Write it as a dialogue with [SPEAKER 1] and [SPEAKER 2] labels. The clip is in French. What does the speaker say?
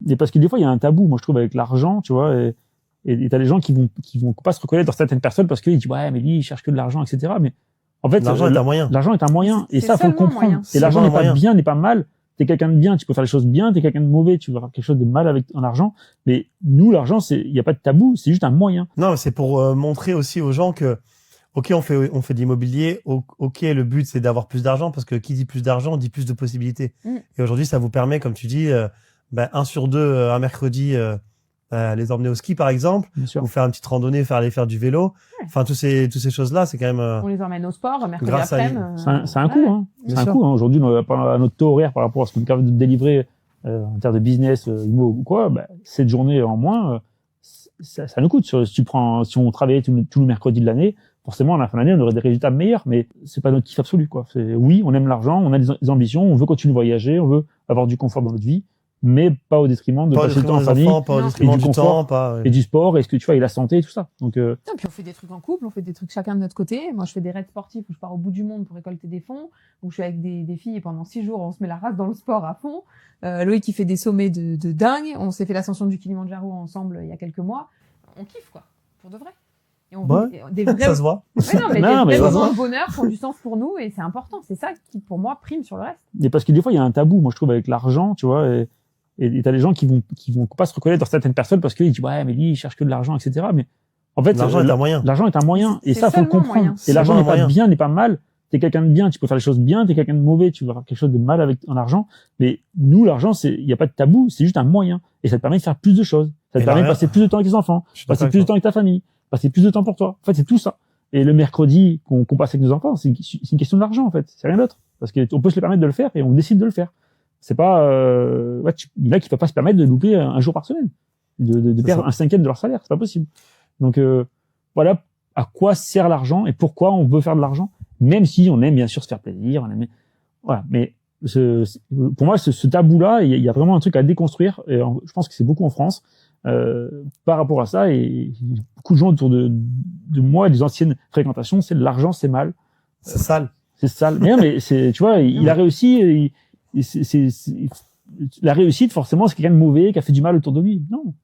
[SPEAKER 1] Et parce que des fois, il y a un tabou, moi, je trouve, avec l'argent, tu vois, et t'as des gens qui vont pas se reconnaître dans certaines personnes parce qu'ils disent, ouais, mais lui, il cherche que de l'argent, etc. Mais, en fait,
[SPEAKER 2] l'argent est un moyen.
[SPEAKER 1] L'argent est un moyen. Et
[SPEAKER 3] C'est
[SPEAKER 1] ça, faut le
[SPEAKER 3] seulement
[SPEAKER 1] comprendre.
[SPEAKER 3] moyen.
[SPEAKER 1] Et l'argent n'est pas
[SPEAKER 2] moyen.
[SPEAKER 1] bien, n'est pas mal. T'es quelqu'un de bien, tu peux faire les choses bien, t'es quelqu'un de mauvais, tu vas faire quelque chose de mal avec ton argent. Mais nous, l'argent, il y a pas de tabou, c'est juste un moyen.
[SPEAKER 2] Non, c'est pour montrer aussi aux gens que, ok, on fait de l'immobilier, ok, le but c'est d'avoir plus d'argent parce que qui dit plus d'argent dit plus de possibilités. Et aujourd'hui, ça vous permet, comme tu dis, 1 sur 2 un mercredi, les emmener au ski par exemple, ou faire une petite randonnée, aller faire du vélo. Enfin, toutes ces choses-là, c'est quand même.
[SPEAKER 3] On les emmène au sport, mercredi
[SPEAKER 2] grâce
[SPEAKER 3] après-midi.
[SPEAKER 1] C'est un coût, hein. C'est un coût, hein. Aujourd'hui, à notre taux horaire par rapport à ce qu'on est capable de délivrer en termes de business, immo ou quoi, cette journée en moins, ça nous coûte. Si on travaillait tous les mercredis de l'année, forcément, à la fin de l'année, on aurait des résultats meilleurs, mais c'est pas notre kiff absolu, quoi. Oui, on aime l'argent, on a des ambitions, on veut continuer de voyager, on veut avoir du confort dans notre vie, mais pas au détriment de passer le temps en famille,
[SPEAKER 2] pas au détriment du temps,
[SPEAKER 1] et du sport, et ce que tu vois, et la santé, et tout ça. Donc,
[SPEAKER 3] non, puis on fait des trucs en couple, on fait des trucs chacun de notre côté. Moi, je fais des raids sportifs où je pars au bout du monde pour récolter des fonds, où je suis avec des filles et pendant 6 jours, on se met la race dans le sport à fond. Loïc qui fait des sommets de dingue. On s'est fait l'ascension du Kilimandjaro ensemble il y a quelques mois. On kiffe, quoi. Pour de vrai. Et on vit des vrais...
[SPEAKER 2] ça se voit.
[SPEAKER 3] Ouais, non, mais des vrais moments de bonheur qui ont du sens pour nous et c'est important. C'est ça qui, pour moi, prime sur le reste.
[SPEAKER 1] Et parce que des fois, il y a un tabou, moi, je trouve, avec l'argent, tu vois, et t'as des gens qui vont pas se reconnaître dans certaines personnes parce qu'ils disent, ouais, mais lui, il cherche que de l'argent, etc. Mais, en fait,
[SPEAKER 2] l'argent est un moyen.
[SPEAKER 1] L'argent est un moyen. Et ça, faut le comprendre.
[SPEAKER 3] Moyen.
[SPEAKER 1] Et l'argent n'est pas bien, n'est pas mal. T'es quelqu'un de bien, tu peux faire les choses bien, t'es quelqu'un de mauvais, tu vas faire quelque chose de mal avec ton argent. Mais nous, l'argent, il y a pas de tabou, c'est juste un moyen. Et ça te permet de faire plus de choses. Ça te permet de passer plus de temps avec tes enfants, passer plus de temps avec ta famille, passer plus de temps pour toi. En fait, c'est tout ça. Et le mercredi qu'on passe avec nos enfants, c'est une question d'argent, en fait. C'est rien d'autre. Parce qu'on peut se le permettre de le faire et on décide de le faire. C'est pas, il y en a qui peuvent pas se permettre de louper un jour par semaine, de perdre un 5e de leur salaire. C'est pas possible. Donc, voilà à quoi sert l'argent et pourquoi on veut faire de l'argent, même si on aime bien sûr se faire plaisir, voilà. Mais pour moi, ce tabou-là, il y a vraiment un truc à déconstruire. Et je pense que c'est beaucoup en France par rapport à ça. Et beaucoup de gens autour de moi, des anciennes fréquentations, c'est l'argent, c'est mal.
[SPEAKER 2] C'est sale.
[SPEAKER 1] C'est sale. Mais tu vois, il a réussi. La réussite, forcément, c'est quelqu'un de mauvais qui a fait du mal autour de lui. Non.